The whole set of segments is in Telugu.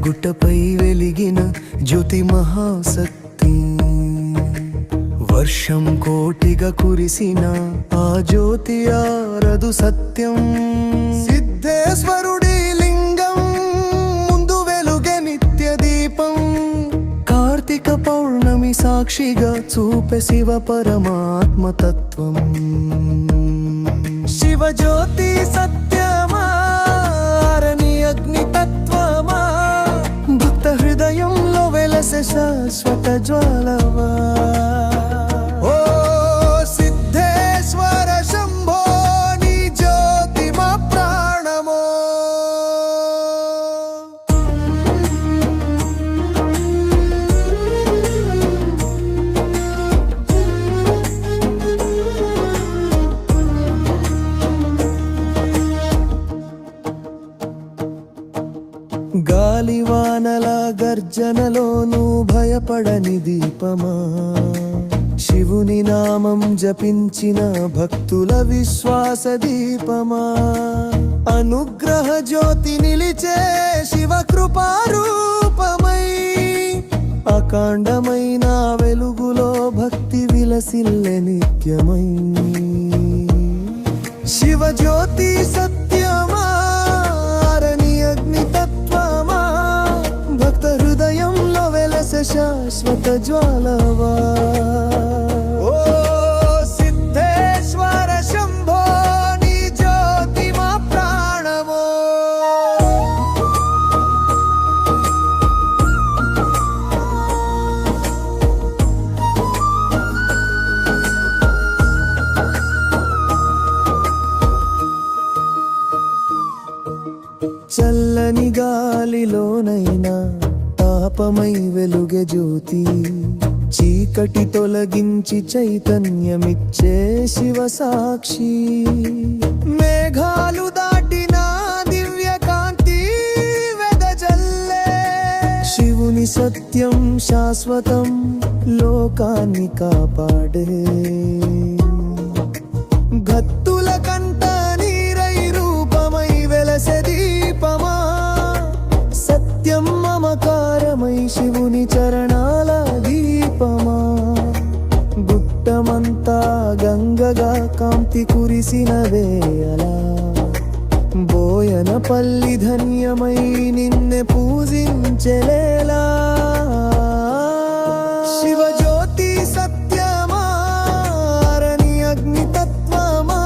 గుట్టపై వెలిగిన జ్యోతి మహాశక్తి, వర్షం కోటిగా కురిసిన ఆ జ్యోతి ఆరదు సత్యం. సిద్ధేశ్వరుడి లింగం ముందు వెలుగే నిత్య దీపం, కార్తీక పౌర్ణమి సాక్షిగా చూపే శివ పరమాత్మ తత్వం. శివ జ్యోతి సత్యమా, అరణి అగ్ని తత్వమా, భక్త హృదయంలో వెలసే శాశ్వత జ్వాలవా. ఓ సిద్ధేశ్వర శంభో, నీ జ్యోతి మా ప్రాణమో. గాలివానల గర్జనలోనూ భయపడని దీపమా, శివుని నామం జపించిన భక్తుల విశ్వాస దీపమా, అనుగ్రహ జ్యోతి నిలిచే శివ కృపారూపమై, అఖండమైన వెలుగులో భక్తి విలసిల్లె నిత్యమై. శివ జ్యోతి సత్యమా, అరణి అగ్ని తత్వమా, భక్త హృదయంలో వెలసె శాశ్వత జ్వాలవా. ఓ సిద్ధేశ్వర శంభో, నీ జ్యోతి మా ప్రాణమో. చల్లని గాలిలోనైనా తాపమై వెలుగే జ్యోతి, చీకటి తొలగించి చైతన్యమిచ్చే శివ సాక్షి. మేఘాలు దాటిన దివ్య కాంతి వెదజల్లే, శివుని సత్యం శాశ్వతం లోకాన్ని కాపాడే. గత్తుల కంట నీరై రూపమై వెలసె దీపమా, సత్యం మమకారమై శివుని చరణాల దీపమా, గుట్టమంతా గంగగా కాంతి కురిసిన వేళ, బోయనపల్లి ధన్యమై నిన్నే పూజించెలేలా. శివ జ్యోతి సత్యమా, అరణి అగ్ని తత్వమా,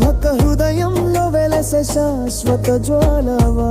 భక్త హృదయంలో వెలసె శాశ్వత జ్వాలవా.